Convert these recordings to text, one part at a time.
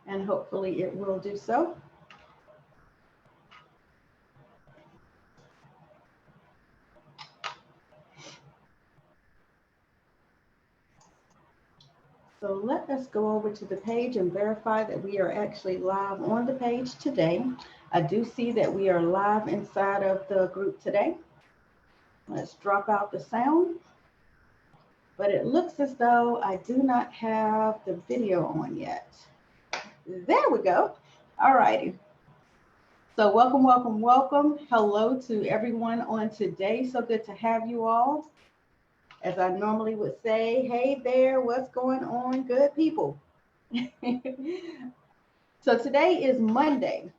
and hopefully it will do so. So let us go over to the page and verify that we are actually live on the page today. I do see that we are live inside of the group today. Let's drop out the sound. But it looks as though I do not have the video on yet. There we go. All righty. So welcome, welcome, welcome. Hello to everyone on today. So good to have you all. As I normally would say, hey there, what's going on, good people? So today is Monday,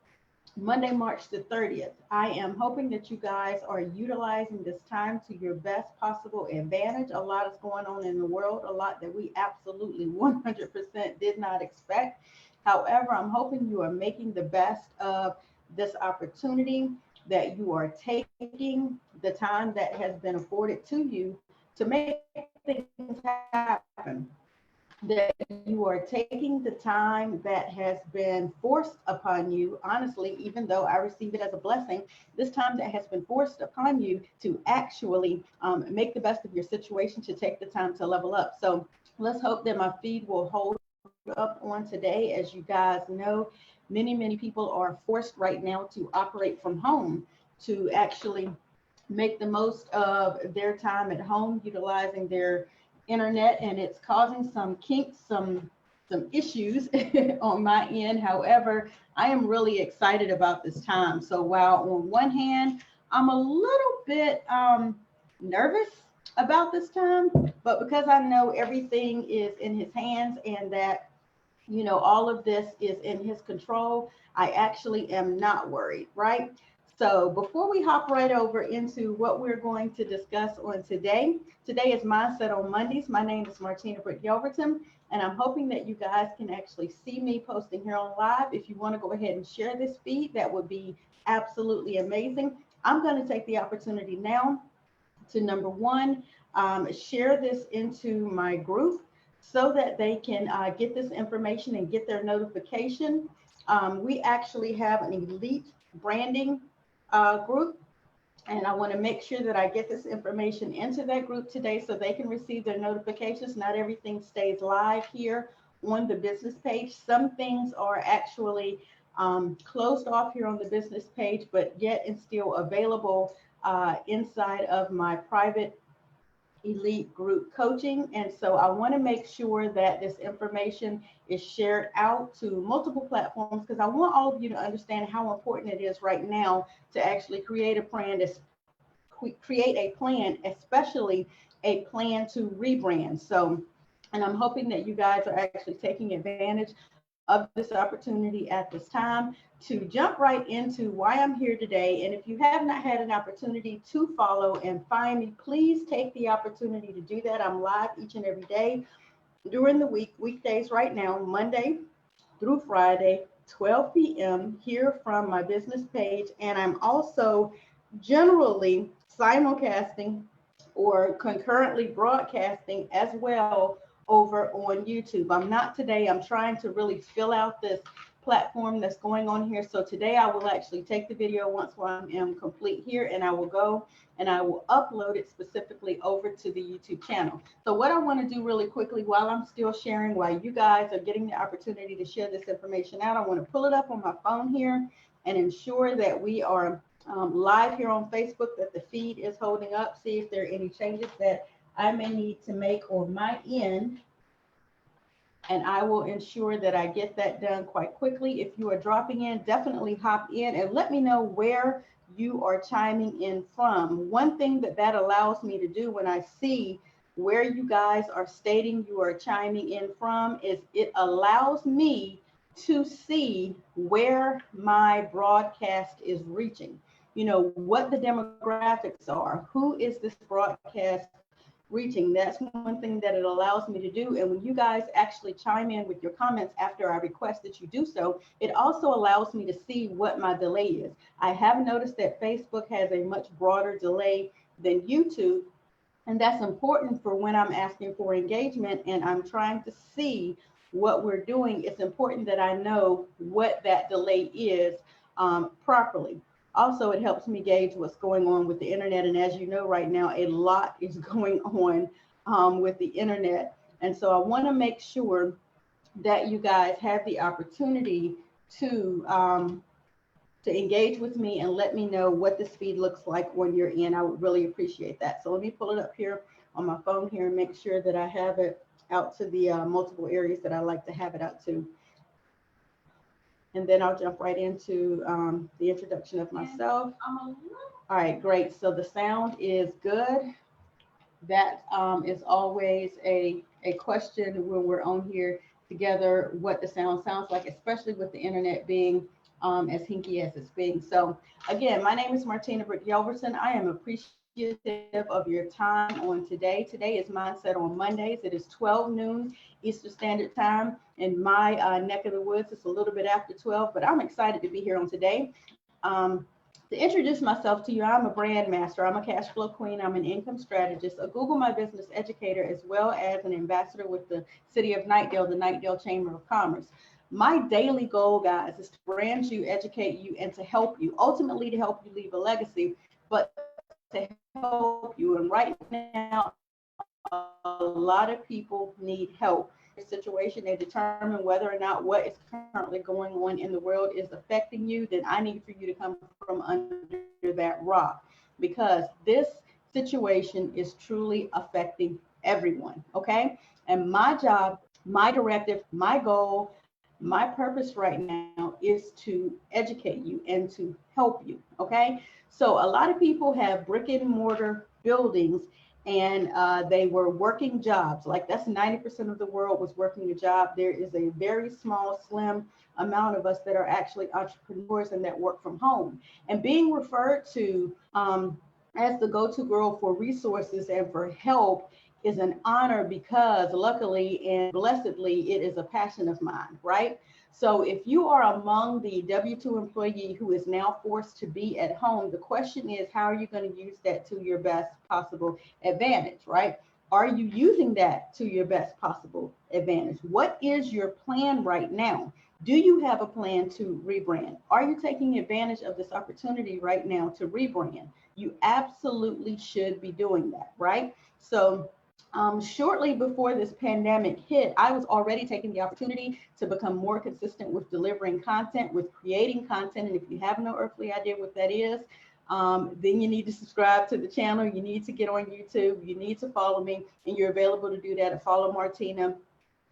March the 30th. I am hoping that you guys are utilizing this time to your best possible advantage. A lot is going on in the world, a lot that we absolutely 100% did not expect. However, I'm hoping you are making the best of this opportunity, that you are taking the time that has been afforded to you to make things happen, that you are taking the time that has been forced upon you. Honestly, even though I receive it as a blessing, this time that has been forced upon you to actually make the best of your situation, to take the time to level up. So let's hope that my feed will hold up on today. As you guys know, many people are forced right now to operate from home, to actually make the most of their time at home utilizing their internet, and it's causing some kinks, some issues on my end. However, I am really excited about this time. So while on one hand I'm a little bit nervous about this time, but because I know everything is in his hands and that, you know, all of this is in his control, I actually am not worried, right? So before we hop right over into what we're going to discuss on today, today is Mindset on Mondays. My name is Martina Britt Yelverton, and I'm hoping that you guys can actually see me posting here on live. If you want to go ahead and share this feed, that would be absolutely amazing. I'm going to take the opportunity now to, number one, share this into my group so that they can get this information and get their notification. We actually have an elite branding group, and I want to make sure that I get this information into that group today so they can receive their notifications. Not everything stays live here on the business page. Some things are actually closed off here on the business page, but yet and still available inside of my private elite group coaching. And so I want to make sure that this information is shared out to multiple platforms, because I want all of you to understand how important it is right now to actually create a plan, especially a plan to rebrand. So, and I'm hoping that you guys are actually taking advantage of this opportunity at this time to jump right into why I'm here today. And if you have not had an opportunity to follow and find me, please take the opportunity to do that. I'm live each and every day during the week, weekdays right now, Monday through Friday, 12 p.m. here from my business page. And I'm also generally simulcasting or concurrently broadcasting as well over on YouTube. I'm not today. I'm trying to really fill out this platform that's going on here. So today I will actually take the video once I am complete here, and I will go and I will upload it specifically over to the YouTube channel. So what I want to do really quickly while I'm still sharing, while you guys are getting the opportunity to share this information out, I want to pull it up on my phone here and ensure that we are live here on Facebook, that the feed is holding up, see if there are any changes that I may need to make on my end, and I will ensure that I get that done quite quickly. If you are dropping in, definitely hop in and let me know where you are chiming in from. One thing that allows me to do when I see where you guys are stating you are chiming in from is it allows me to see where my broadcast is reaching. You know, what the demographics are, who is this broadcast reaching. That's one thing that it allows me to do. And when you guys actually chime in with your comments after I request that you do so, it also allows me to see what my delay is. I have noticed that Facebook has a much broader delay than YouTube, and that's important for when I'm asking for engagement and I'm trying to see what we're doing, it's important that I know what that delay is properly. Also, it helps me gauge what's going on with the internet. And as you know, right now, a lot is going on with the internet. And so I want to make sure that you guys have the opportunity to engage with me and let me know what the speed looks like when you're in. I would really appreciate that. So let me pull it up here on my phone here and make sure that I have it out to the multiple areas that I like to have it out to. And then I'll jump right into the introduction of myself. All right, great. So the sound is good. That is always a question when we're on here together, what the sound sounds like, especially with the internet being as hinky as it's being. So again, my name is Martina Britt Yelverton. I am appreciative of your time on today. Today is Mindset on Mondays. It is 12 noon Eastern Standard Time. In my neck of the woods, it's a little bit after 12, but I'm excited to be here on today. To introduce myself to you, I'm a brand master. I'm a cash flow queen. I'm an income strategist, a Google My Business educator, as well as an ambassador with the City of Knightdale, the Knightdale Chamber of Commerce. My daily goal, guys, is to brand you, educate you, and to help you, ultimately to help you leave a legacy, but to help you. And right now, a lot of people need help. Situation, they determine whether or not what is currently going on in the world is affecting you, then I need for you to come from under that rock, because this situation is truly affecting everyone. Okay. And my job, my directive, my goal, my purpose right now is to educate you and to help you. Okay. So a lot of people have brick and mortar buildings, and they were working jobs. Like that's 90% of the world was working a job. There is a very small, slim amount of us that are actually entrepreneurs and that work from home. And being referred to as the go-to girl for resources and for help is an honor, because luckily and blessedly, it is a passion of mine, right? So if you are among the W-2 employee who is now forced to be at home, the question is, how are you going to use that to your best possible advantage, right? Are you using that to your best possible advantage? What is your plan right now? Do you have a plan to rebrand? Are you taking advantage of this opportunity right now to rebrand? You absolutely should be doing that, right? So shortly before this pandemic hit, I was already taking the opportunity to become more consistent with delivering content, with creating content. And if you have no earthly idea what that is, then you need to subscribe to the channel. You need to get on YouTube. You need to follow me, and you're available to do that at Follow Martina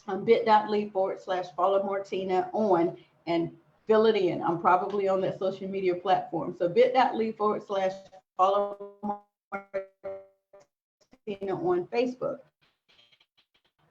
on bit.ly/follow Martina on, and fill it in. I'm probably on that social media platform. So bit.ly/follow Martina on Facebook,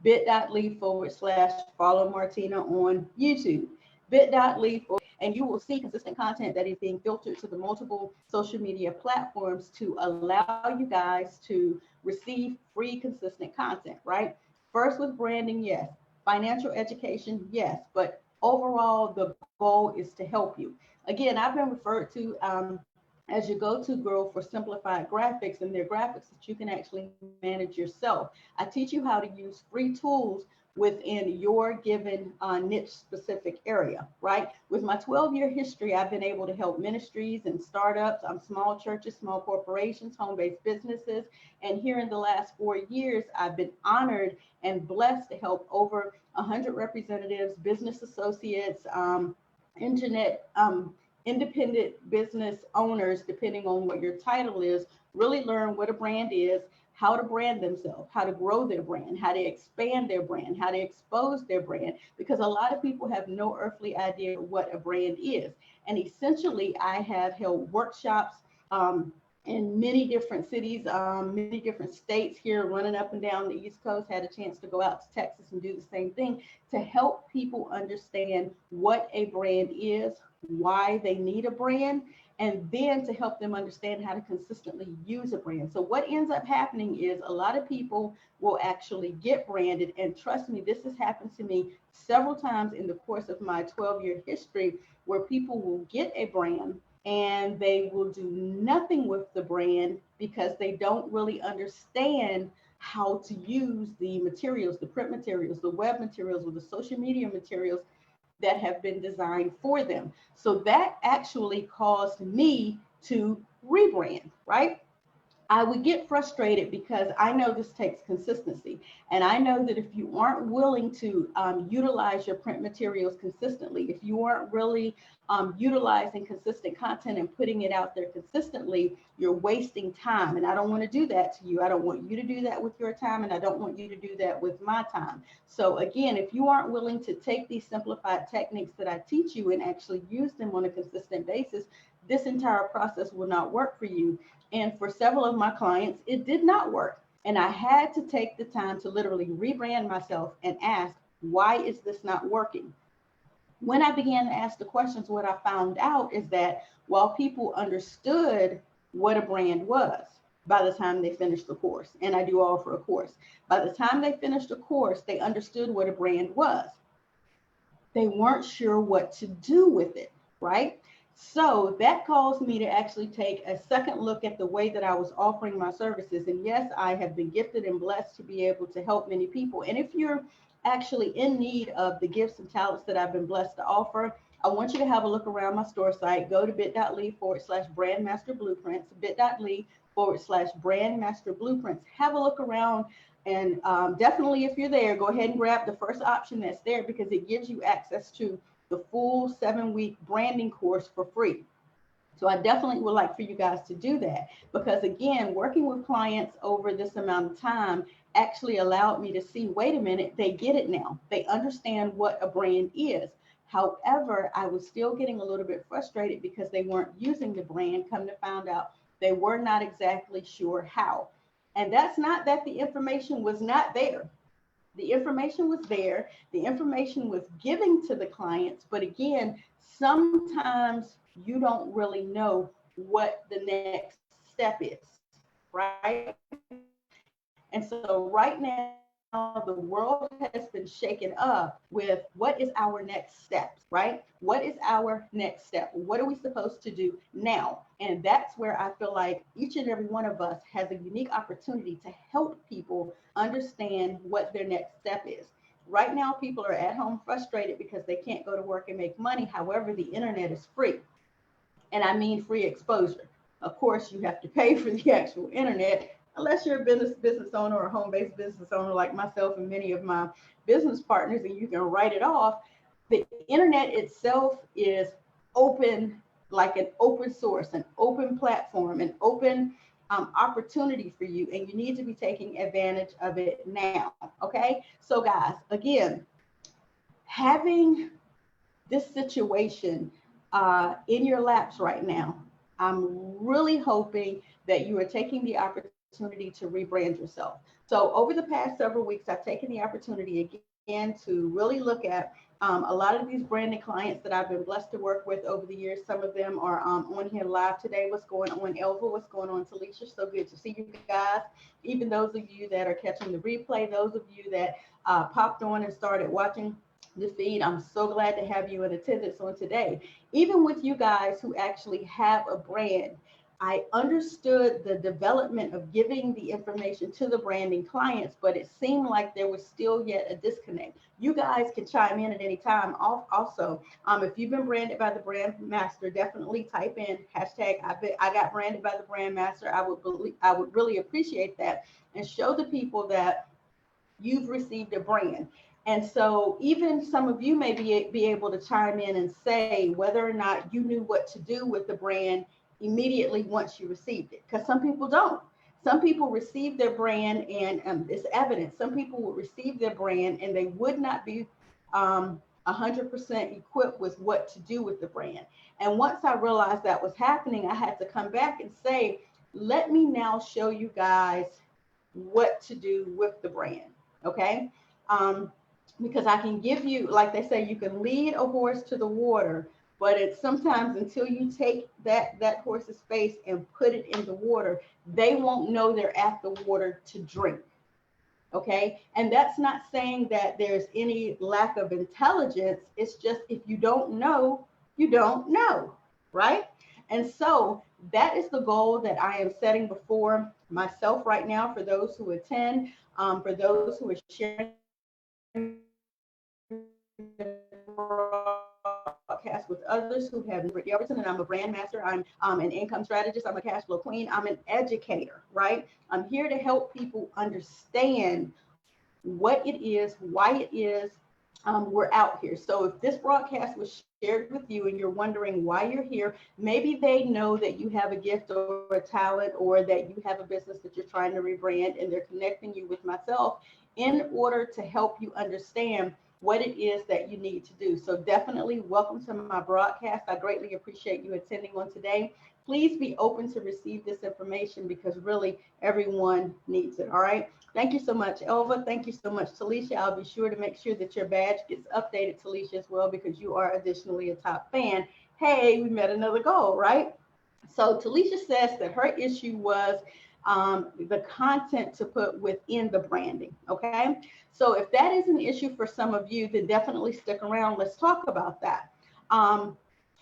bit.ly/follow Martina on YouTube, bit.ly, and you will see consistent content that is being filtered to the multiple social media platforms to allow you guys to receive free, consistent content, right? First with branding, yes. Financial education, yes. But overall, the goal is to help you. Again, I've been referred to as your go-to girl for simplified graphics, and they're graphics that you can actually manage yourself. I teach you how to use free tools within your given niche specific area, right? With my 12-year history, I've been able to help ministries and startups, small churches, small corporations, home-based businesses. And here in the last 4 years, I've been honored and blessed to help over 100 representatives, business associates, internet independent business owners, depending on what your title is, really learn what a brand is, how to brand themselves, how to grow their brand, how to expand their brand, how to expose their brand, because a lot of people have no earthly idea what a brand is. And essentially, I have held workshops in many different cities, many different states here, running up and down the East Coast, had a chance to go out to Texas and do the same thing to help people understand what a brand is, why they need a brand, and then to help them understand how to consistently use a brand. So what ends up happening is a lot of people will actually get branded, and trust me, this has happened to me several times in the course of my 12-year history, where people will get a brand and they will do nothing with the brand because they don't really understand how to use the materials, the print materials, the web materials, or the social media materials that have been designed for them. So that actually caused me to rebrand, right? I would get frustrated because I know this takes consistency. And I know that if you aren't willing to utilize your print materials consistently, if you aren't really utilizing consistent content and putting it out there consistently, you're wasting time. And I don't want to do that to you. I don't want you to do that with your time, and I don't want you to do that with my time. So again, if you aren't willing to take these simplified techniques that I teach you and actually use them on a consistent basis, this entire process will not work for you. And for several of my clients, it did not work. And I had to take the time to literally rebrand myself and ask, why is this not working? When I began to ask the questions, what I found out is that while people understood what a brand was by the time they finished the course, and I do offer a course, by the time they finished the course, they understood what a brand was. They weren't sure what to do with it, right? So that caused me to actually take a second look at the way that I was offering my services. And yes, I have been gifted and blessed to be able to help many people. And if you're actually in need of the gifts and talents that I've been blessed to offer, I want you to have a look around my store site. Go to bit.ly/BrandMaster Blueprints, bit.ly/BrandMaster Blueprints. Have a look around. And definitely, if you're there, go ahead and grab the first option that's there, because it gives you access to the full 7-week branding course for free. So I definitely would like for you guys to do that, because again, working with clients over this amount of time actually allowed me to see, wait a minute, they get it now. They understand what a brand is. However, I was still getting a little bit frustrated because they weren't using the brand. Come to find out, they were not exactly sure how. And that's not that the information was not there. The information was there. The information was given to the clients. But again, sometimes you don't really know what the next step is, right? And so right now, the world has been shaken up with what is our next steps, right? What is our next step? What are we supposed to do now? And that's where I feel like each and every one of us has a unique opportunity to help people understand what their next step is. Right now, people are at home frustrated because they can't go to work and make money. However, the internet is free. And I mean free exposure. Of course, you have to pay for the actual internet, unless you're a business owner or a home-based business owner like myself and many of my business partners, and you can write it off. The internet itself is open, like an open source, an open platform, an open opportunity for you, and you need to be taking advantage of it now. Okay, so guys, again, having this situation in your laps right now, I'm really hoping that you are taking the opportunity to rebrand yourself. So over the past several weeks, I've taken the opportunity again to really look at a lot of these branded clients that I've been blessed to work with over the years. Some of them are on here live today. What's going on, Elva? What's going on, Talisha? So good to see you guys. Even those of you that are catching the replay, those of you that popped on and started watching the feed, I'm so glad to have you in attendance on today. Even with you guys who actually have a brand, I understood the development of giving the information to the branding clients, but it seemed like there was still yet a disconnect. You guys can chime in at any time. Also, if you've been branded by the BrandMaster, definitely type in hashtag I got branded by the BrandMaster. I would really appreciate that, and show the people that you've received a brand. And so even some of you may be able to chime in and say whether or not you knew what to do with the brand immediately once you received it, because some people don't. Some people receive their brand, and it's evident. Some people would receive their brand and they would not be 100% equipped with what to do with the brand. And once I realized that was happening, I had to come back and say, let me now show you guys what to do with the brand, okay? Because I can give you, like they say, you can lead a horse to the water, but it's sometimes until you take that horse's face and put it in the water, they won't know they're at the water to drink. Okay. And that's not saying that there's any lack of intelligence. It's just, if you don't know, you don't know. Right. And so that is the goal that I am setting before myself right now for those who attend, for those who are sharing broadcast with others who have Britt Yelverton, and I'm a brand master. I'm an income strategist. I'm a cash flow queen. I'm an educator, right? I'm here to help people understand what it is, why it is we're out here. So if this broadcast was shared with you and you're wondering why you're here, maybe they know that you have a gift or a talent, or that you have a business that you're trying to rebrand, and they're connecting you with myself in order to help you understand what it is that you need to do. So definitely welcome to my broadcast. I greatly appreciate you attending on today. Please be open to receive this information, because really everyone needs it. All right. Thank you so much, Elva. Thank you so much, Talisha. I'll be sure to make sure that your badge gets updated, Talisha, as well, because you are additionally a top fan. Hey, we met another goal, right? So Talisha says that her issue was the content to put within the branding. Okay. So if that is an issue for some of you, then definitely stick around. Let's talk about that.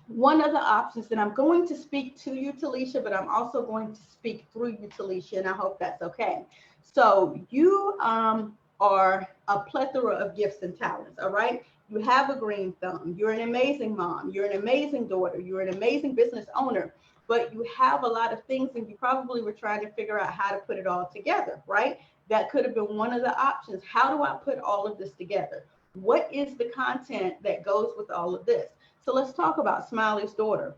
One of the options, and I'm going to speak to you, Talisha, but I'm also going to speak through you, Talisha, and I hope that's okay. So you are a plethora of gifts and talents, all right? You have a green thumb. You're an amazing mom. You're an amazing daughter. You're an amazing business owner, but you have a lot of things, and you probably were trying to figure out how to put it all together, right? That could have been one of the options. How do I put all of this together? What is the content that goes with all of this? So let's talk about Smiley's daughter.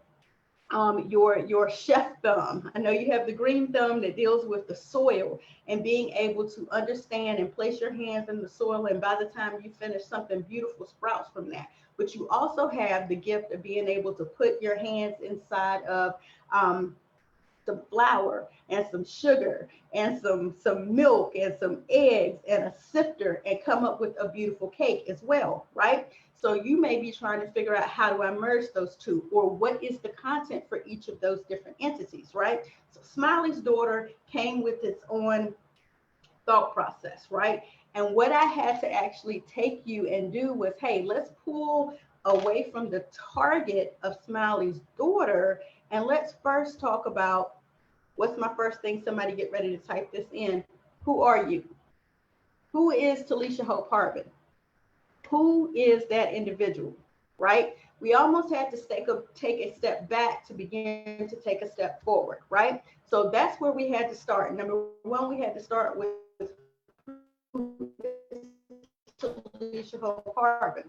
Your chef thumb. I know you have the green thumb that deals with the soil and being able to understand and place your hands in the soil, and by the time you finish, something beautiful sprouts from that. But you also have the gift of being able to put your hands inside of some flour and some sugar and some milk and some eggs and a sifter, and come up with a beautiful cake as well, right? So you may be trying to figure out, how do I merge those two, or what is the content for each of those different entities, right? So Smiley's daughter came with its own thought process, right? And what I had to actually take you and do was, hey, let's pull away from the target of Smiley's daughter, and let's first talk about, what's my first thing? Somebody get ready to type this in. Who are you? Who is Talisha Hope Harbin? Who is that individual, right? We almost had to take a step back to begin to take a step forward, right? So that's where we had to start. Number one, we had to start with Talisha Hope Harbin.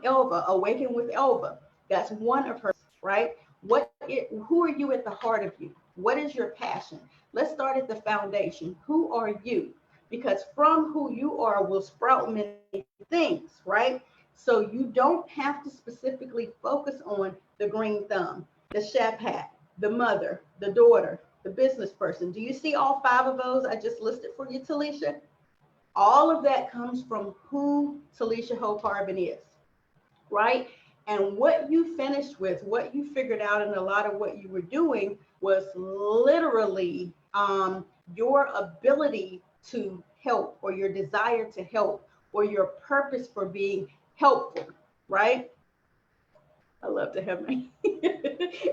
Elva, Awaken with Elva. That's one of her, right? Who are you at the heart of you? What is your passion? Let's start at the foundation. Who are you? Because from who you are will sprout many things, right? So you don't have to specifically focus on the green thumb, the chef hat, the mother, the daughter, the business person. Do you see all 5 of those I just listed for you, Talisha? All of that comes from who Talisha Hope Harbin is, right? And what you finished with, what you figured out, and a lot of what you were doing was literally your ability to help, or your desire to help, or your purpose for being helpful, right? I love to have my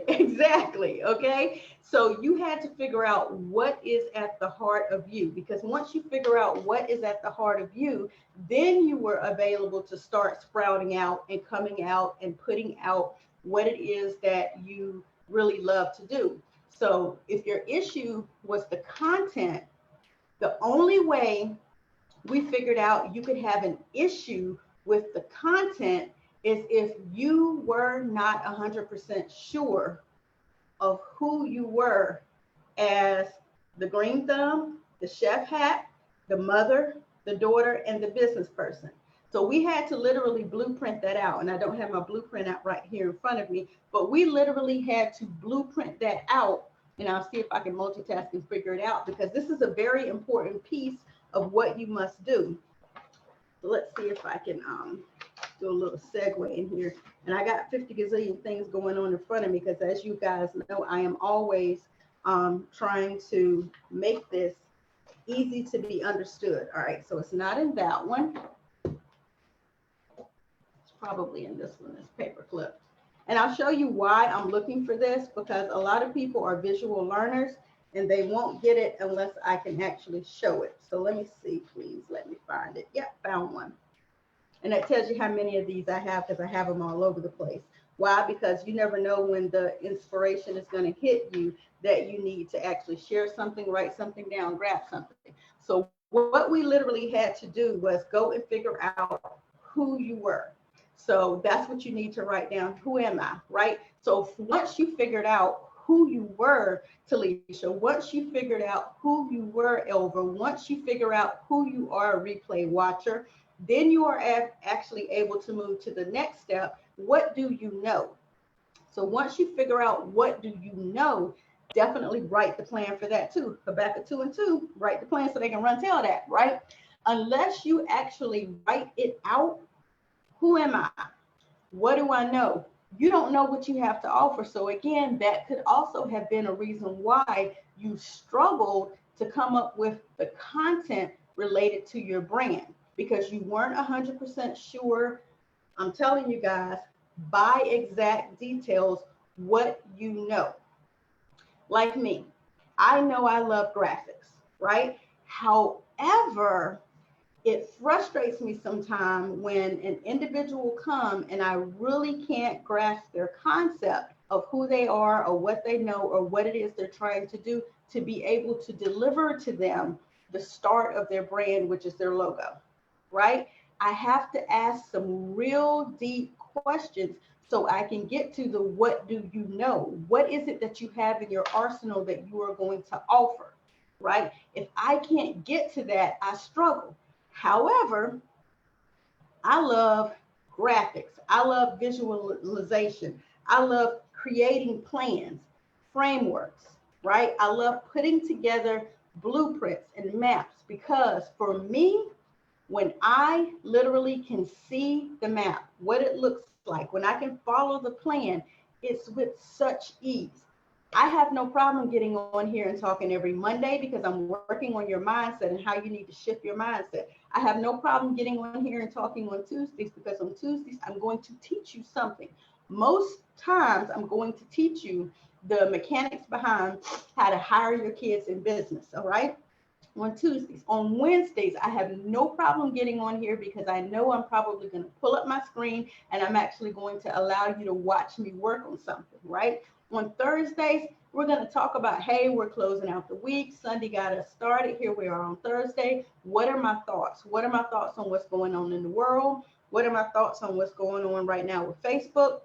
exactly. Okay. So you had to figure out what is at the heart of you, because once you figure out what is at the heart of you, then you were available to start sprouting out and coming out and putting out what it is that you really love to do. So if your issue was the content, the only way we figured out you could have an issue with the content is if you were not 100% sure of who you were as the green thumb, the chef hat, the mother, the daughter, and the business person. So we had to literally blueprint that out. And I don't have my blueprint out right here in front of me, but we literally had to blueprint that out. And I'll see if I can multitask and figure it out, because this is a very important piece of what you must do. So let's see if I can do a little segue in here. And I got 50 gazillion things going on in front of me, because as you guys know, I am always trying to make this easy to be understood. All right, so it's not in that one. It's probably in this one, this paper clip. And I'll show you why I'm looking for this, because a lot of people are visual learners and they won't get it unless I can actually show it. So let me see, please. Let me find it. Yep, found one. And that tells you how many of these I have, because I have them all over the place. Why? Because you never know when the inspiration is going to hit you that you need to actually share something, write something down, grab something. So what we literally had to do was go and figure out who you were. So that's what you need to write down. Who am I, right? So once you figured out who you were, Talisha, once you figured out who you were, Elva, once you figure out who you are, a replay watcher, then you are actually able to move to the next step. What do you know? So once you figure out what do you know, definitely write the plan for that too. Habakkuk 2:2, write the plan so they can run tell that, right? Unless you actually write it out, who am I? What do I know? You don't know what you have to offer. So again, that could also have been a reason why you struggled to come up with the content related to your brand, because you weren't 100% sure. I'm telling you guys, by exact details, what you know. Like me, I know I love graphics, right? However, it frustrates me sometimes when an individual come and I really can't grasp their concept of who they are or what they know or what it is they're trying to do, to be able to deliver to them the start of their brand, which is their logo, right? I have to ask some real deep questions so I can get to the what do you know? What is it that you have in your arsenal that you are going to offer, right? If I can't get to that, I struggle. However, I love graphics. I love visualization. I love creating plans, frameworks, right? I love putting together blueprints and maps, because for me, when I literally can see the map, what it looks like, when I can follow the plan, it's with such ease. I have no problem getting on here and talking every Monday, because I'm working on your mindset and how you need to shift your mindset. I have no problem getting on here and talking on Tuesdays, because on Tuesdays, I'm going to teach you something. Most times, I'm going to teach you the mechanics behind how to hire your kids in business, all right? On Tuesdays. On Wednesdays, I have no problem getting on here, because I know I'm probably going to pull up my screen and I'm actually going to allow you to watch me work on something, right? On Thursdays, we're going to talk about, hey, we're closing out the week. Sunday got us started. Here we are on Thursday. What are my thoughts? What are my thoughts on what's going on in the world? What are my thoughts on what's going on right now with Facebook?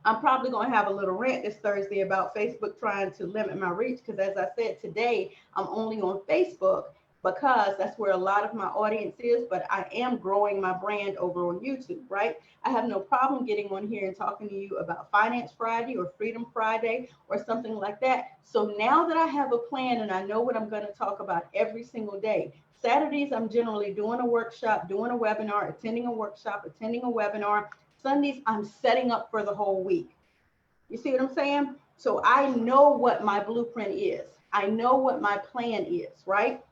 I'm probably going to have a little rant this Thursday about Facebook trying to limit my reach, because as I said today, I'm only on Facebook because that's where a lot of my audience is, but I am growing my brand over on YouTube, right? I have no problem getting on here and talking to you about Finance Friday or Freedom Friday or something like that. So now that I have a plan and I know what I'm going to talk about every single day, Saturdays, I'm generally doing a workshop, doing a webinar, attending a workshop, attending a webinar. Sundays, I'm setting up for the whole week. You see what I'm saying? So I know what my blueprint is. I know what my plan is, right?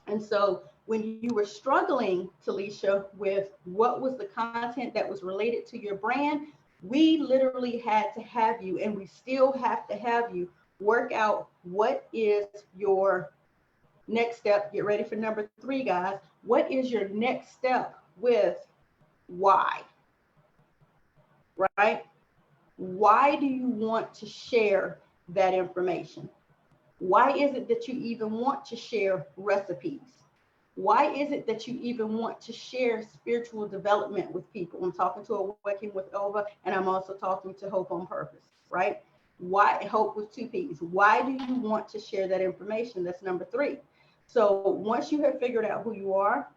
And so when you were struggling, Talisha, with what was the content that was related to your brand, we literally had to have you, and we still have to have you, work out what is your next step. Get ready for number 3, guys. What is your next step with why? Right? Why do you want to share that information? Why is it that you even want to share recipes? Why is it that you even want to share spiritual development with people? I'm talking to Awakening with Elva, and I'm also talking to Hope on Purpose, right? Why Hope with 2 P's? Why do you want to share that information? That's number 3. So once you have figured out who you are,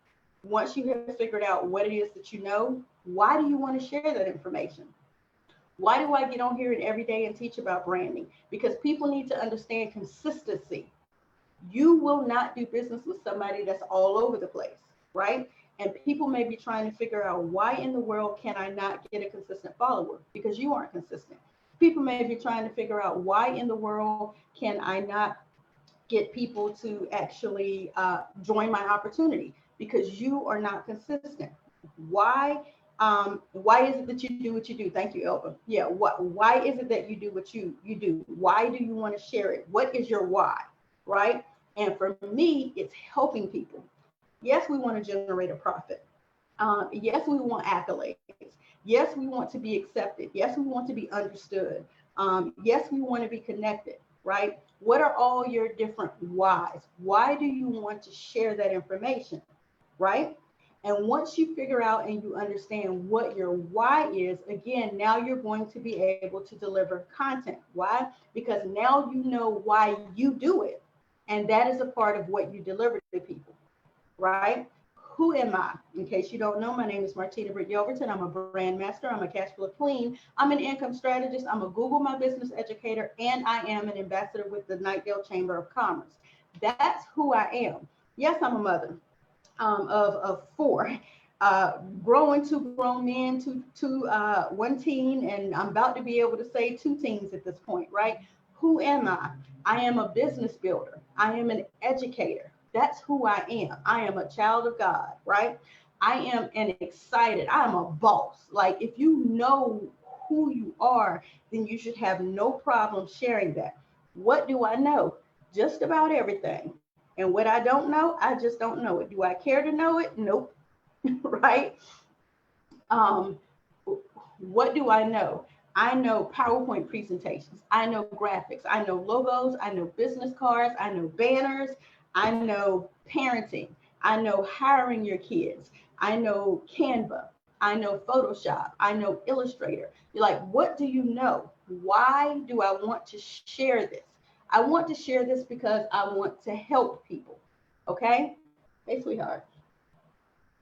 once you have figured out what it is that you know, why do you want to share that information? Why do I get on here and every day and teach about branding? Because people need to understand consistency. You will not do business with somebody that's all over the place, right? And people may be trying to figure out, why in the world can I not get a consistent follower? Because you aren't consistent. People may be trying to figure out, why in the world can I not get people to actually join my opportunity? Because you are not consistent. Why Why is it that you do what you do? Thank you, Elba. Yeah. Why is it that you do what you do? Why do you want to share it? What is your why? Right. And for me, it's helping people. Yes, we want to generate a profit. Yes, we want accolades. Yes, we want to be accepted. Yes, we want to be understood. Yes, we want to be connected, right? What are all your different whys? Why do you want to share that information, right? And once you figure out and you understand what your why is, again, now you're going to be able to deliver content. Why? Because now you know why you do it. And that is a part of what you deliver to people, right? Who am I? In case you don't know, my name is Martina Britt Yelverton. I'm a brand master. I'm a cash flow queen. I'm an income strategist. I'm a Google My Business educator, and I am an ambassador with the Nightdale Chamber of Commerce. That's who I am. Yes, I'm a mother of four, growing two grown men, one teen, and I'm about to be able to say two teens at this point, right? Who am I? I am a business builder. I am an educator. That's who I am. I am a child of God, right? I am an excited. I am a boss. Like, if you know who you are, then you should have no problem sharing that. What do I know? Just about everything. And what I don't know, I just don't know it. Do I care to know it? Nope. Right? What do I know? I know PowerPoint presentations. I know graphics. I know logos. I know business cards. I know banners. I know parenting. I know hiring your kids. I know Canva. I know Photoshop. I know Illustrator. You're like, what do you know? Why do I want to share this? I want to share this because I want to help people. Okay? Hey, sweetheart.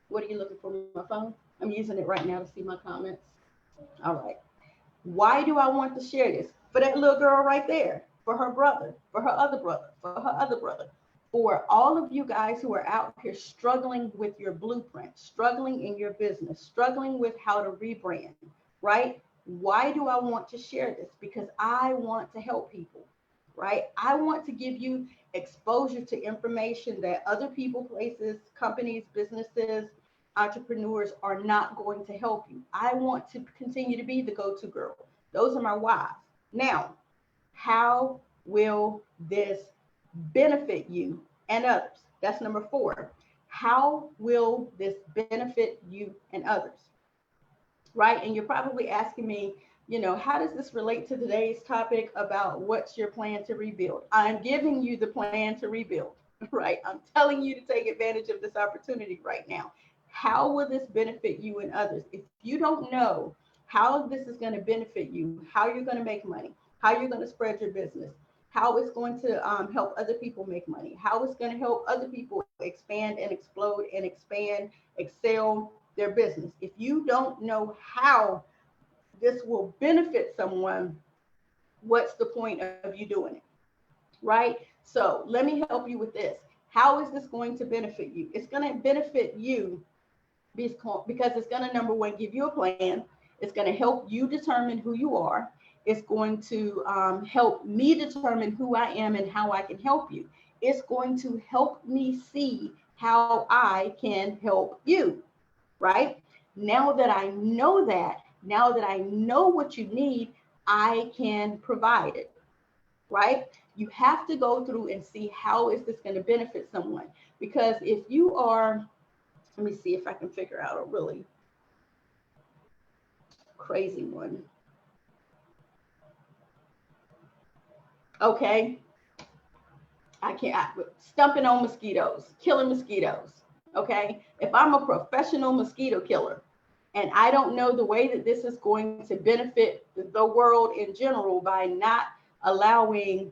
What are you looking for on my phone? I'm using it right now to see my comments. All right. Why do I want to share this? For that little girl right there, for her brother, for her other brother, for her other brother, for all of you guys who are out here struggling with your blueprint, struggling in your business, struggling with how to rebrand, right? Why do I want to share this? Because I want to help people, right? I want to give you exposure to information that other people, places, companies, businesses, entrepreneurs are not going to help you. I want to continue to be the go-to girl. Those are my whys. Now, how will this benefit you and others? That's number 4. How will this benefit you and others? Right? And you're probably asking me, how does this relate to today's topic about what's your plan to rebuild? I'm giving you the plan to rebuild, right? I'm telling you to take advantage of this opportunity right now. How will this benefit you and others? If you don't know how this is going to benefit you, how you're going to make money, how you're going to spread your business, how it's going to help other people make money, how it's going to help other people expand and explode and expand, excel their business. If you don't know how this will benefit someone, what's the point of you doing it? Right? So let me help you with this. How is this going to benefit you? It's going to benefit you because it's going to, number 1, give you a plan. It's going to help you determine who you are. It's going to help me determine who I am and how I can help you. It's going to help me see how I can help you, right? Now that I know that, now that I know what you need, I can provide it, right? You have to go through and see how is this going to benefit someone. Because if you are, let me see if I can figure out a really crazy one. Okay. Stumping on mosquitoes, killing mosquitoes. Okay. If I'm a professional mosquito killer and I don't know the way that this is going to benefit the world in general by not allowing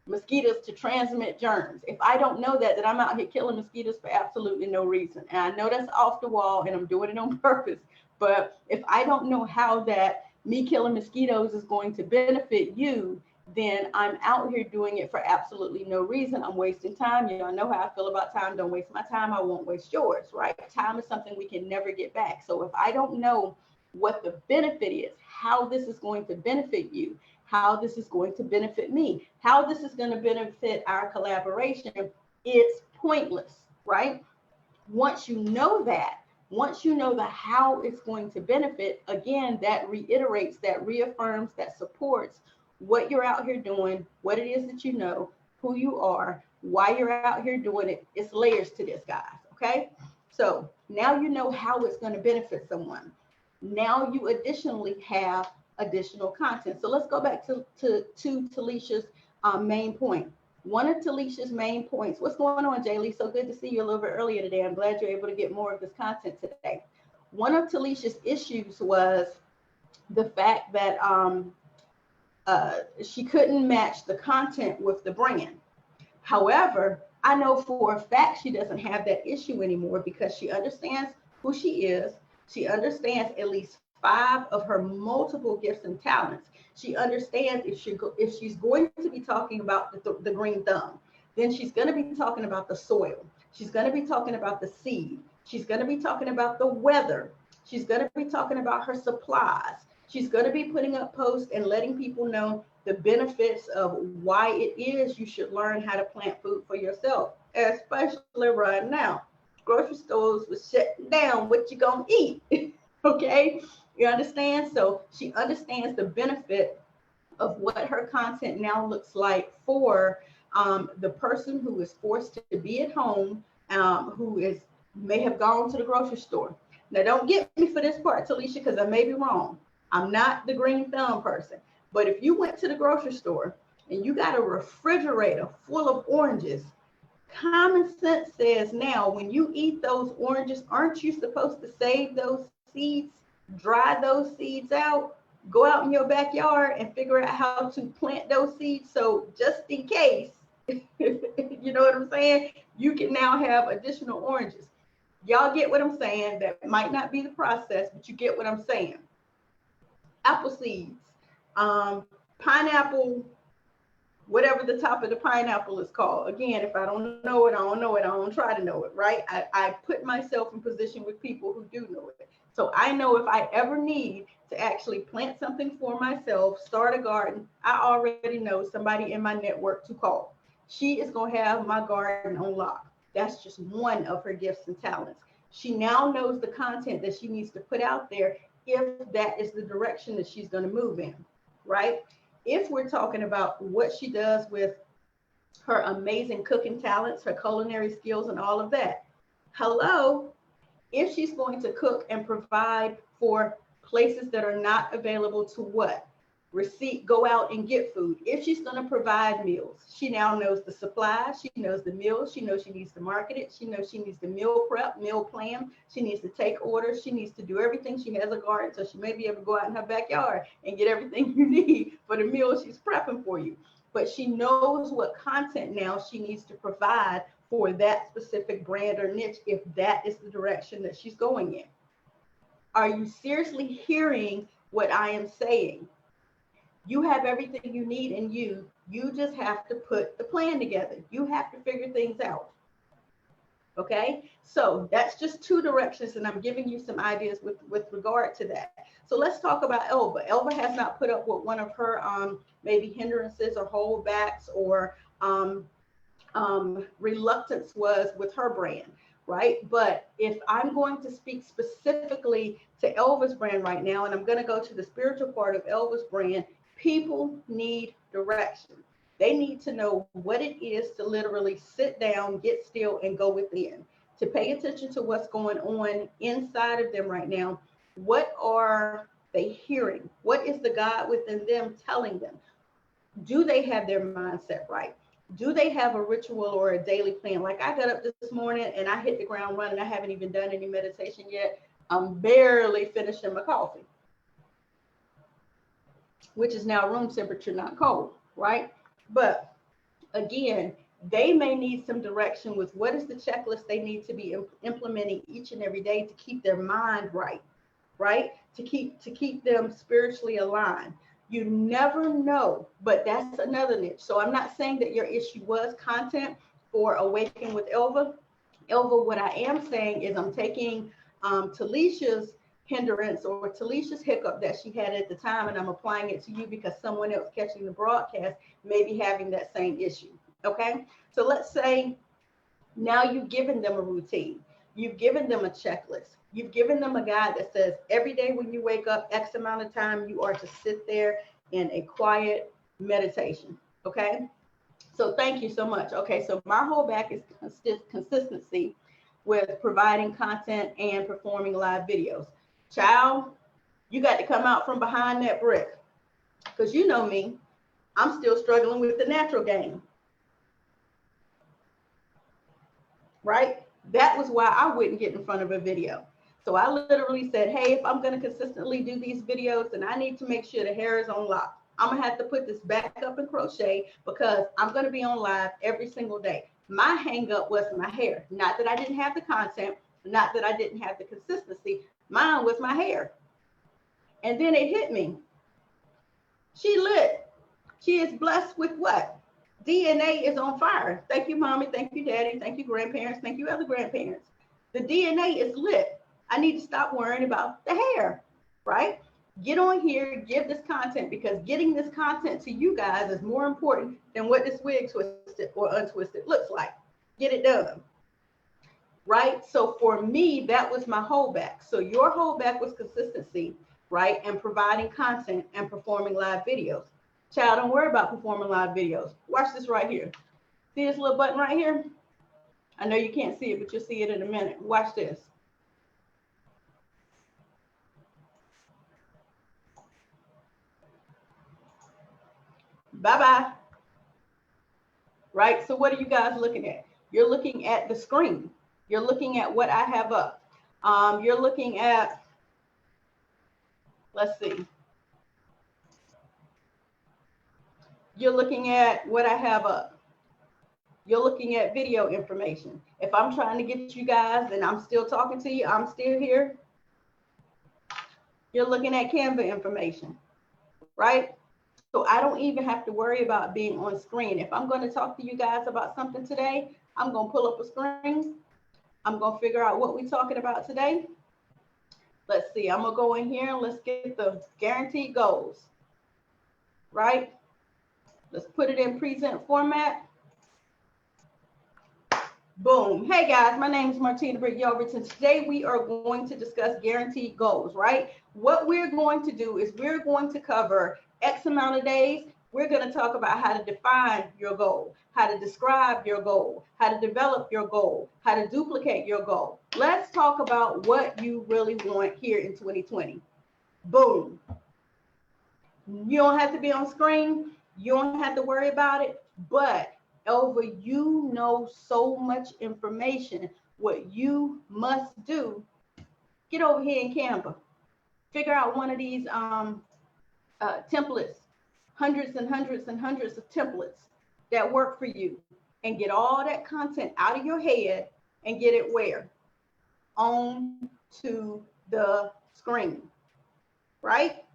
mosquitoes to transmit germs. If I don't know that, then I'm out here killing mosquitoes for absolutely no reason. And I know that's off the wall and I'm doing it on purpose. But if I don't know how that me killing mosquitoes is going to benefit you, then I'm out here doing it for absolutely no reason. I'm wasting time. You know, I know how I feel about time. Don't waste my time. I won't waste yours, right? Time is something we can never get back. So if I don't know what the benefit is, how this is going to benefit you, how this is going to benefit me, how this is going to benefit our collaboration, it's pointless, right? Once you know that, Once you know the how it's going to benefit, again, that reiterates, that reaffirms, that supports what you're out here doing, what it is that you know, who you are, why you're out here doing it. It's layers to this, guys. Okay. So now you know how it's going to benefit someone. Now you additionally have additional content. So let's go back to Talisha's main point. One of Talisha's main points. What's going on, Jaylee? So good to see you a little bit earlier today. I'm glad you're able to get more of this content today. One of Talisha's issues was the fact that she couldn't match the content with the brand. However, I know for a fact she doesn't have that issue anymore because she understands who she is. She understands at least 5 of her multiple gifts and talents. She understands if she's going to be talking about the green thumb, then she's going to be talking about the soil. She's going to be talking about the seed. She's going to be talking about the weather. She's going to be talking about her supplies. She's going to be putting up posts and letting people know the benefits of why it is you should learn how to plant food for yourself, especially right now. Grocery stores were shutting down. What you gonna eat? Okay, you understand? So she understands the benefit of what her content now looks like for the person who is forced to be at home, who may have gone to the grocery store. Now, don't get me for this part, Talisha, because I may be wrong. I'm not the green thumb person. But if you went to the grocery store and you got a refrigerator full of oranges, common sense says now when you eat those oranges, aren't you supposed to save those seeds, dry those seeds out, go out in your backyard and figure out how to plant those seeds? So just in case, you know what I'm saying? You can now have additional oranges. Y'all get what I'm saying? That might not be the process, but you get what I'm saying. Apple seeds, pineapple, whatever the top of the pineapple is called. Again, if I don't know it, I don't know it. I don't try to know it, right? I put myself in position with people who do know it. So I know if I ever need to actually plant something for myself, start a garden, I already know somebody in my network to call. She is going to have my garden on lock. That's just one of her gifts and talents. She now knows the content that she needs to put out there if that is the direction that she's going to move in, right? If we're talking about what she does with her amazing cooking talents, her culinary skills, and all of that, hello, if she's going to cook and provide for places that are not available to what? Go out and get food. If she's going to provide meals, she now knows the supplies, she knows the meals, she knows she needs to market it, she knows she needs to meal prep, meal plan, she needs to take orders, she needs to do everything. She has a garden, so she may be able to go out in her backyard and get everything you need for the meal she's prepping for you. But she knows what content now she needs to provide for that specific brand or niche if that is the direction that she's going in. Are you seriously hearing what I am saying? You have everything you need in you. You just have to put the plan together. You have to figure things out. Okay, so that's just 2 directions, and I'm giving you some ideas with regard to that. So let's talk about Elva. Elva has not put up with one of her maybe hindrances or holdbacks or reluctance was with her brand, right? But if I'm going to speak specifically to Elva's brand right now, and I'm going to go to the spiritual part of Elva's brand, people need direction. They need to know what it is to literally sit down, get still, and go within, to pay attention to what's going on inside of them right now. What are they hearing? What is the God within them telling them? Do they have their mindset right? Do they have a ritual or a daily plan? Like I got up this morning and I hit the ground running. I haven't even done any meditation yet. I'm barely finishing my coffee, which is now room temperature, not cold, right? But again, they may need some direction with what is the checklist they need to be implementing each and every day to keep their mind right? To keep them spiritually aligned. You never know, but that's another niche. So I'm not saying that your issue was content for Awaken with Elva. Elva, what I am saying is I'm taking Talisha's hindrance or Talisha's hiccup that she had at the time, and I'm applying it to you because someone else catching the broadcast may be having that same issue. Okay, so let's say now you've given them a routine. You've given them a checklist. You've given them a guide that says every day when you wake up, X amount of time, you are to sit there in a quiet meditation. Okay. So thank you so much. Okay. So my whole back is consistency with providing content and performing live videos. Child, you got to come out from behind that brick, because you know me, I'm still struggling with the natural game. Right? That was why I wouldn't get in front of a video. So I literally said, hey, if I'm going to consistently do these videos, then I need to make sure the hair is on lock. I'm going to have to put this back up in crochet, because I'm going to be on live every single day. My hang up was my hair. Not that I didn't have the content, not that I didn't have the consistency. Mine was my hair. And then it hit me. She lit. She is blessed with what? DNA is on fire. Thank you, mommy. Thank you, daddy. Thank you, grandparents. Thank you, other grandparents. The DNA is lit. I need to stop worrying about the hair, right? Get on here, give this content, because getting this content to you guys is more important than what this wig twisted or untwisted looks like. Get it done, right? So for me, that was my holdback. So your holdback was consistency, right? And providing content and performing live videos. Child, don't worry about performing live videos. Watch this right here. See this little button right here? I know you can't see it, but you'll see it in a minute. Watch this. Bye-bye. Right? So what are you guys looking at? You're looking at the screen. You're looking at what I have up. You're looking at, let's see. You're looking at what I have up. You're looking at video information. If I'm trying to get you guys and I'm still talking to you, I'm still here. You're looking at Canva information, right? So I don't even have to worry about being on screen. If I'm going to talk to you guys about something today, I'm going to pull up a screen. I'm going to figure out what we're talking about today. Let's see. I'm going to go in here and let's get the guaranteed goals, right? Let's put it in present format. Boom. Hey guys, my name is Martina Britt Yelverton. Today we are going to discuss guaranteed goals, right? What we're going to do is we're going to cover X amount of days. We're going to talk about how to define your goal, how to describe your goal, how to develop your goal, how to duplicate your goal. Let's talk about what you really want here in 2020. Boom. You don't have to be on screen. You don't have to worry about it, but over you know so much information. What you must do, get over here in Canva, figure out one of these templates, hundreds and hundreds and hundreds of templates that work for you, and get all that content out of your head and get it where? On to the screen, right?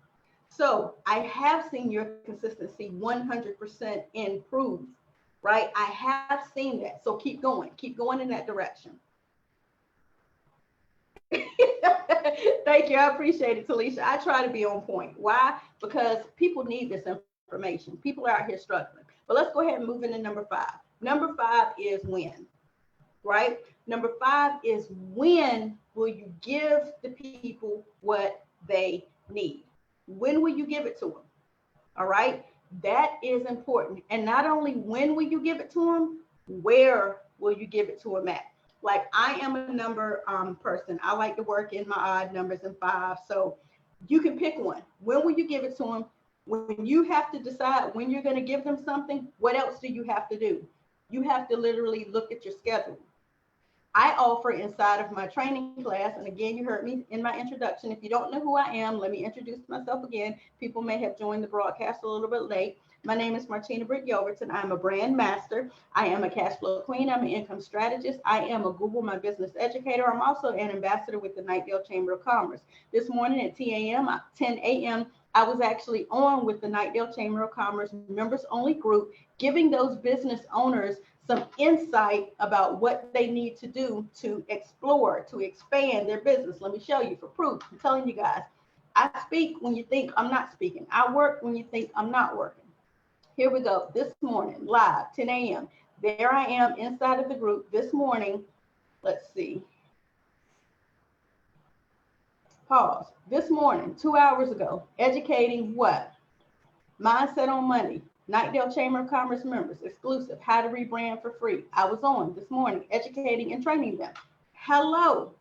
So I have seen your consistency 100% improve. Right? I have seen that. So keep going in that direction. Thank you. I appreciate it, Talisha. I try to be on point. Why? Because people need this information. People are out here struggling. But let's go ahead and move into number 5. Number 5 is when, right? Number 5 is when will you give the people what they need? When will you give it to them? All right? That is important. And not only when will you give it to them, where will you give it to them at? Like, I am a number person. I like to work in my odd numbers and 5. So you can pick one. When will you give it to them? When you have to decide when you're going to give them something, what else do you have to do? You have to literally look at your schedule. I offer inside of my training class, and again, you heard me in my introduction. If you don't know who I am, let me introduce myself again. People may have joined the broadcast a little bit late. My name is Martina Britt Yelverton. I'm a brand master. I am a cash flow queen. I'm an income strategist. I am a Google My Business educator. I'm also an ambassador with the Knightdale Chamber of Commerce. This morning at 10 a.m., I was actually on with the Knightdale Chamber of Commerce members only group, giving those business owners some insight about what they need to do to explore, to expand their business. Let me show you for proof. I'm telling you guys, I speak when you think I'm not speaking. I work when you think I'm not working. Here we go. This morning, live, 10 a.m. There I am inside of the group this morning. Let's see. Pause. This morning, 2 hours ago, educating what? Mindset on Money. Nightdale Chamber of Commerce members, exclusive, how to rebrand for free. I was on this morning, educating and training them. Hello.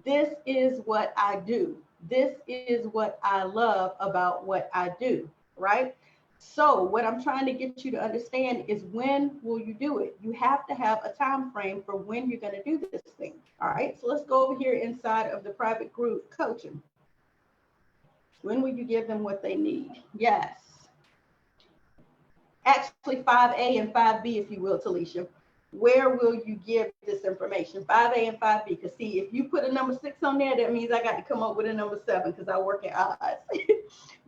This is what I do. This is what I love about what I do, right? So what I'm trying to get you to understand is, when will you do it? You have to have a time frame for when you're going to do this thing. All right, so let's go over here inside of the private group coaching. When will you give them what they need? Yes. Actually, 5A and 5B, if you will, Talisha. Where will you give this information? 5A and 5B. Because see, if you put a number 6 on there, that means I got to come up with a number 7 because I work at odds.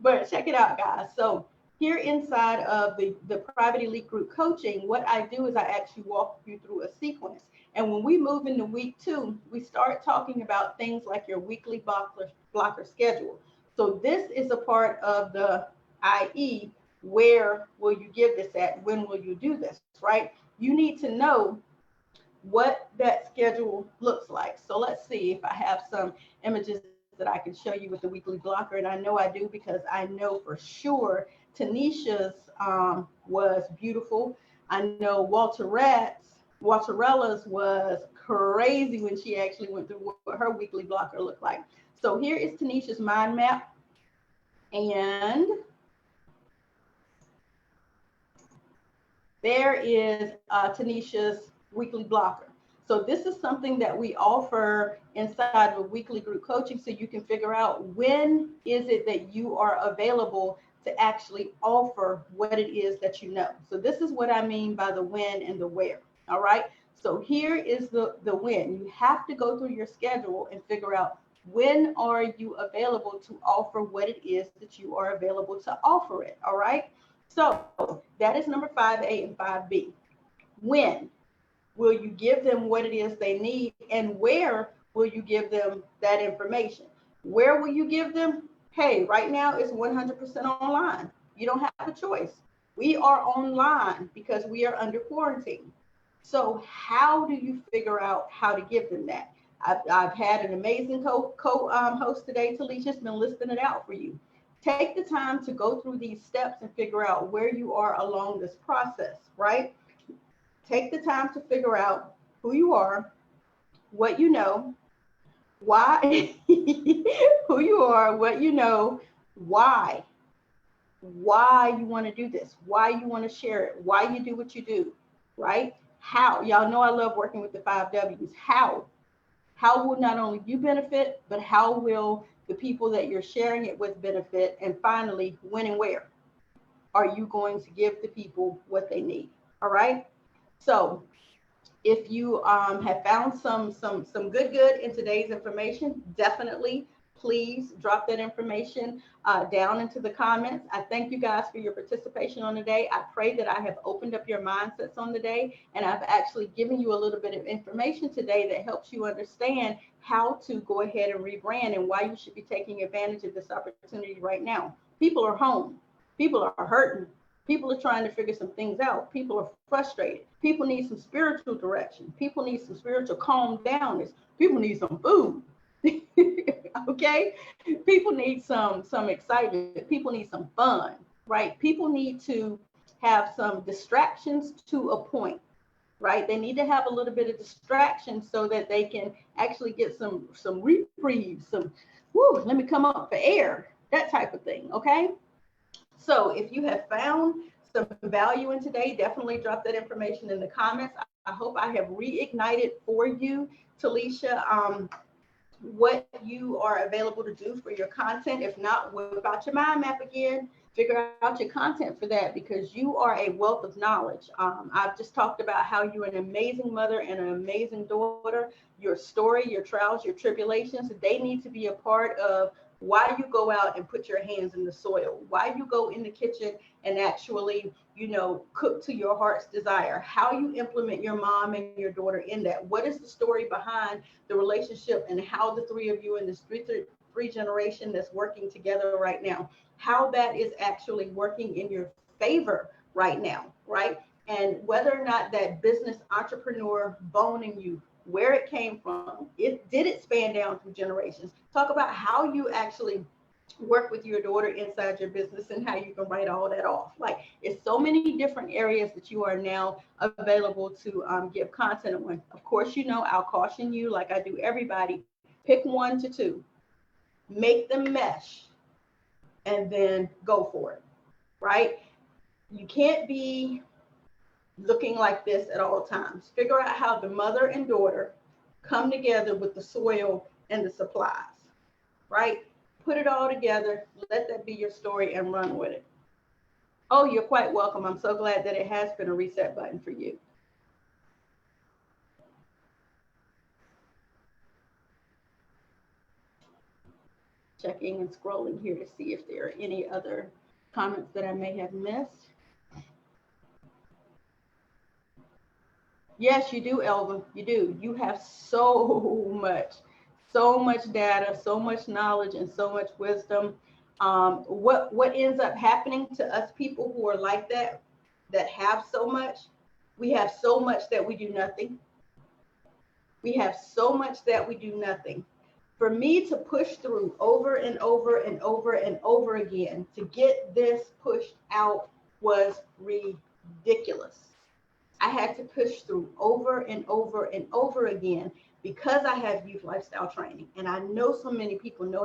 But check it out, guys. So here inside of the private elite group coaching, what I do is I actually walk you through a sequence. And when we move into week 2, we start talking about things like your weekly blocker schedule. So this is a part of the IE. Where will you give this at? When will you do this, right? You need to know what that schedule looks like. So let's see if I have some images that I can show you with the weekly blocker. And I know I do, because I know for sure Tanisha's was beautiful. I know Walterella's was crazy when she actually went through what her weekly blocker looked like. So here is Tanisha's mind map. And there is Tanisha's weekly blocker. So this is something that we offer inside of weekly group coaching, so you can figure out when is it that you are available to actually offer what it is that you know. So this is what I mean by the when and the where. All right. So here is the when. You have to go through your schedule and figure out, when are you available to offer what it is that you are available to offer it. All right. So that is number 5A and 5B. When will you give them what it is they need, and where will you give them that information? Where will you give them? Hey, right now it's 100% online. You don't have a choice. We are online because we are under quarantine. So how do you figure out how to give them that? I've had an amazing host today, Talisha's been listing it out for you. Take the time to go through these steps and figure out where you are along this process, right? Take the time to figure out who you are, what you know, why, who you are, what you know, why you want to do this, why you want to share it, why you do what you do, right? How. Y'all know I love working with the 5 W's. How will not only you benefit, but how will the people that you're sharing it with benefit? And finally, when and where are you going to give the people what they need? All right. So if you have found some good in today's information, definitely please drop that information down into the comments. I thank you guys for your participation on the day. I pray that I have opened up your mindsets on the day, and I've actually given you a little bit of information today that helps you understand how to go ahead and rebrand, and why you should be taking advantage of this opportunity right now. People are home. People are hurting. People are trying to figure some things out. People are frustrated. People need some spiritual direction. People need some spiritual calm downness. People need some food. Okay? People need some excitement. People need some fun, right? People need to have some distractions to a point, right? They need to have a little bit of distraction so that they can actually get some reprieve, let me come up for air, that type of thing, okay? So if you have found some value in today, definitely drop that information in the comments. I hope I have reignited for you, Talisha, what you are available to do for your content. If not, whip out your mind map again, figure out your content for that, because you are a wealth of knowledge. I've just talked about how you're an amazing mother and an amazing daughter. Your story, your trials, your tribulations, they need to be a part of why you go out and put your hands in the soil, why you go in the kitchen and actually, cook to your heart's desire, how you implement your mom and your daughter in that. What is the story behind the relationship, and how the three of you in this three generation that's working together right now, how that is actually working in your favor right now, right? And whether or not that business entrepreneur bone in you where it came from. Did it span down through generations? Talk about how you actually work with your daughter inside your business and how you can write all that off. Like, it's so many different areas that you are now available to give content on. Of course, you know, I'll caution you, like I do everybody, pick 1 to 2, make them mesh, and then go for it, right? You can't be looking like this at all times. Figure out how the mother and daughter come together with the soil and the supplies, right? Put it all together, let that be your story, and run with it. Oh, you're quite welcome. I'm so glad that it has been a reset button for you. Checking and scrolling here to see if there are any other comments that I may have missed. Yes, you do, Elva. You do. You have so much data, so much knowledge, and so much wisdom. What ends up happening to us people who are like that have so much, we have so much that we do nothing. We have so much that we do nothing. For me to push through over and over and over and over again to get this pushed out was ridiculous. I had to push through over and over and over again because I have youth lifestyle training, and I know so many people need to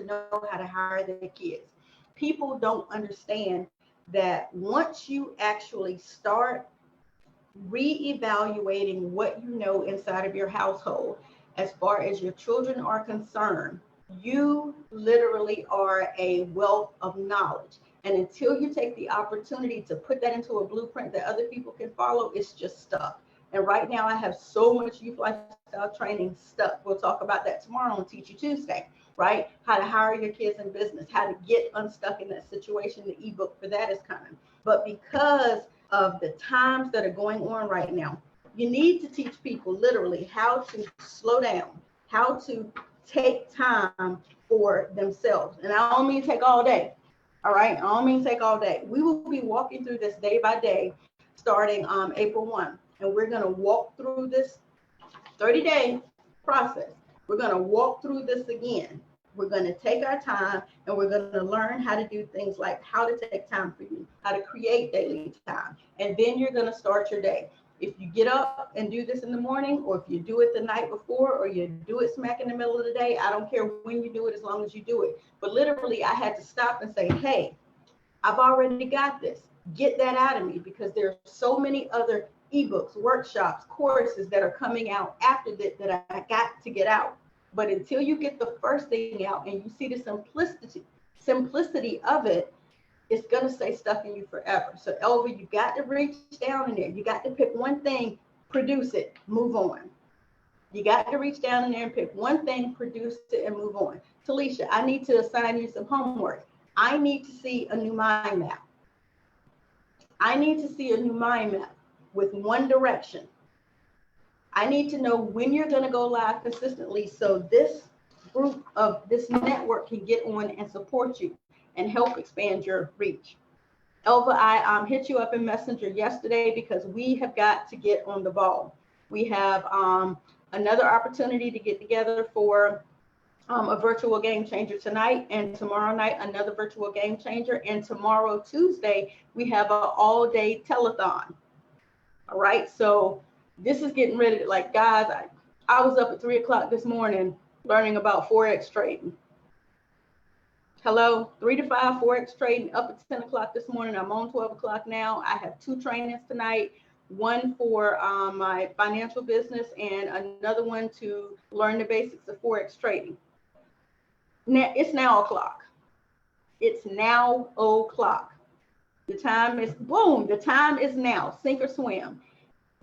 know how to hire their kids. People don't understand that once you actually start reevaluating what you know inside of your household, as far as your children are concerned, you literally are a wealth of knowledge. And until you take the opportunity to put that into a blueprint that other people can follow, it's just stuck. And right now I have so much youth lifestyle training stuck. We'll talk about that tomorrow on Teach You Tuesday, right? How to hire your kids in business, how to get unstuck in that situation. The ebook for that is coming. But because of the times that are going on right now, you need to teach people literally how to slow down, how to take time for themselves. And I don't mean take all day. All right, I don't mean take all day. We will be walking through this day by day, starting April 1. And we're going to walk through this 30-day process. We're going to walk through this again. We're going to take our time, and we're going to learn how to do things like how to take time for you, how to create daily time. And then you're going to start your day. If you get up and do this in the morning, or if you do it the night before, or you do it smack in the middle of the day, I don't care when you do it, as long as you do it. But literally, I had to stop and say, hey, I've already got this. Get that out of me, because there are so many other ebooks, workshops, courses that are coming out after that I got to get out. But until you get the first thing out and you see the simplicity of it, it's going to stay stuck in you forever. So Elva, you got to reach down in there. You got to pick one thing, produce it, move on. You got to reach down in there and pick one thing, produce it, and move on. Talisha, I need to assign you some homework. I need to see a new mind map. I need to see a new mind map with one direction. I need to know when you're going to go live consistently, so this group of this network can get on and support you and help expand your reach. Elva, I hit you up in Messenger yesterday because we have got to get on the ball. We have another opportunity to get together for a virtual game changer tonight, and tomorrow night another virtual game changer, and tomorrow Tuesday we have an all-day telethon. All right, so this is getting ready to, like, guys, I was up at 3 o'clock this morning learning about Forex trading. Hello, 3 to 5 Forex trading, up at 10 o'clock this morning. I'm on 12 o'clock now. I have 2 trainings tonight, one for my financial business and another one to learn the basics of Forex trading. Now, it's now o'clock. It's now o'clock. The time is, boom, the time is now, sink or swim.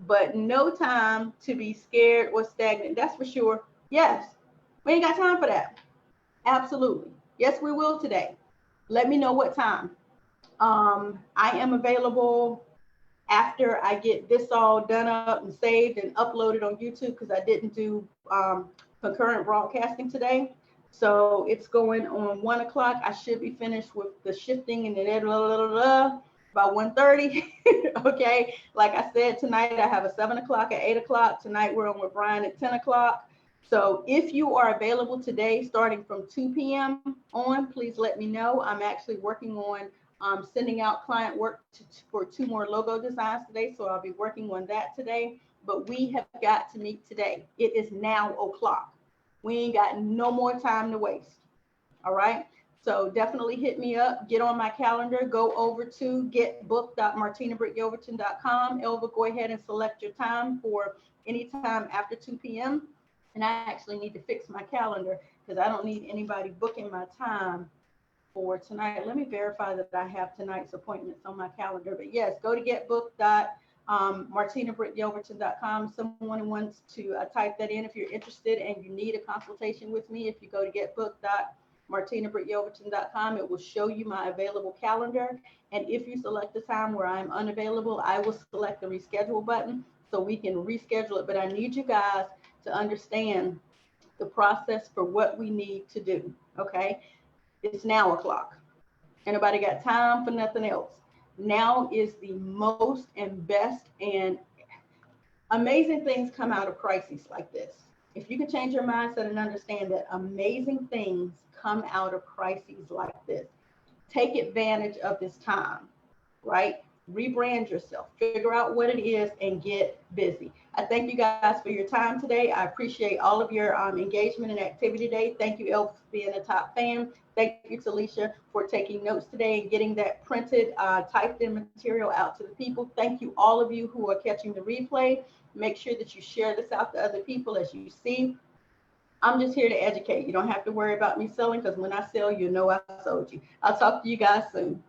But no time to be scared or stagnant, that's for sure. Yes, we ain't got time for that. Absolutely. Yes, we will today. Let me know what time. I am available after I get this all done up and saved and uploaded on YouTube, because I didn't do concurrent broadcasting today. So it's going on 1 o'clock. I should be finished with the shifting and the blah, blah, blah, blah. about 1:30. Okay. Like I said, tonight I have a 7 o'clock at 8 o'clock. Tonight we're on with Brian at 10 o'clock. So if you are available today, starting from 2 p.m. on, please let me know. I'm actually working on sending out client work for 2 more logo designs today. So I'll be working on that today. But we have got to meet today. It is now o'clock. We ain't got no more time to waste. All right. So definitely hit me up, get on my calendar, go over to getbook.martinabrityelverton.com. Elva, go ahead and select your time for any time after 2 p.m. And I actually need to fix my calendar because I don't need anybody booking my time for tonight. Let me verify that I have tonight's appointments on my calendar. But yes, go to getbook.martinabrityelverton.com. Someone wants to type that in if you're interested and you need a consultation with me. If you go to getbook.martinabrityelverton.com, it will show you my available calendar. And if you select a time where I'm unavailable, I will select the reschedule button so we can reschedule it. But I need you guys to understand the process for what we need to do. Okay. It's now o'clock. Anybody got time for nothing else? Now is the most and best and amazing things come out of crises like this. If you can change your mindset and understand that amazing things come out of crises like this, take advantage of this time, right? Rebrand yourself, figure out what it is, and get busy. I thank you guys for your time today. I appreciate all of your engagement and activity today. Thank you, Elle, for being a top fan. Thank you, Talisha, for taking notes today and getting that printed, typed in material out to the people. Thank you, all of you who are catching the replay. Make sure that you share this out to other people. As you see, I'm just here to educate. You don't have to worry about me selling because when I sell, you know I sold you. I'll talk to you guys soon.